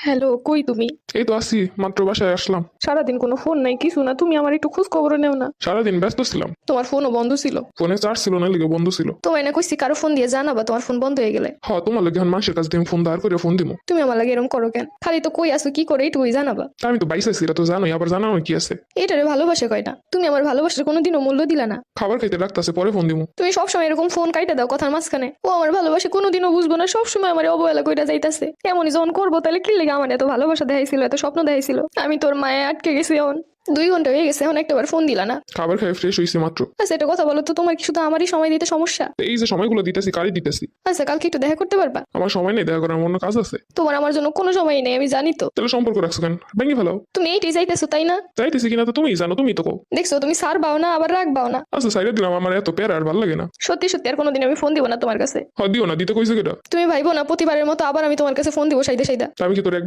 Hello, কই তুমি? এই তো আছি, মাত্র বাসায় আসলাম। সারাদিন কোনো ফোন নাই, কিছু না। তুমি আমার একটু খোঁজ খবরও নেও না। সারাদিন ব্যস্ত ছিলাম। তোমার ফোনও বন্ধ ছিল। ফোনে চার্জ ছিল না, লিগে বন্ধ ছিল। তোমায় না কইছি কারো ফোন দিয়ে জানাবা তোমার ফোন বন্ধ হয়ে গেলে। তোমার লাগে এখন মানুষের কাছ থেকে ফোন ধার করে ফোন দিমু। তুমি আমার লাগে এরকম করো কেন? খালি তো কই আসো কি করে এইটুকুই জানাবা। তা আমি তো বাইসে আছি, এটা তো জানোই, আবার জানানো কি আছে। এটারে ভালোবাসা কয় না। তুমি আমার ভালোবাসার কোনোদিনও মূল্য দিলা না। খাবার খাইতে রাখতেছে, পরে ফোন দিমু। তুমি সবসময় এরকম ফোন কাইটা দাও কথার মাঝখানে। ও আমার ভালোবাসা কোনোদিনও বুঝবো না, সবসময় আমার অবহেলা কইরা যাইতাছে। এমনই যখন করবো তাহলে কি লেগে আমার এত ভালোবাসা দেখাইছিল, এত স্বপ্ন দেখাইছিল। আমি তোর মায়ে আটকে গেছি এখন। 2 ঘন্টা হয়ে গেছে, এখন একটাবার ফোন দিলা না। খাবার খাই ফ্রেশ হয়েছি মাত্র। আচ্ছা এটা কথা বলো তো, তোমার কি শুধু আমারই সময় দিতে সমস্যা? তো এই যে সময়গুলো দিতেছি, কারই দিতেছি। আচ্ছা কালকে একটু দেখা করতে পারবা? আমার সময় নেই দেখা করার, অন্য কাজ আছে। তোমার আমার জন্য কোনো সময়ই নেই, আমি জানি তো। তাহলে সম্পর্ক রাখছো কেন? ভেঙে ফেলাও। তুমি এইটাই চাইতেছো তাই না? চাইতেছি কিনা তো তুমি জানো, তুমি তো কও। দেখছো তুমি সার বাও না আবার রাগ বাও না। আচ্ছা সাইডে দিলাম, আমার এত প্যারা আর ভালো লাগে না। সত্যি সত্যি আর কোনোদিন আমি ফোন দিব না তোমার কাছে। দিও না, দিতে কইছে কেটা? তুমি ভাইবো না প্রতিবারের মতো আবার আমি তোমার কাছে ফোন দিব সাইদা সাইদা। তা আমি কি তোর একবার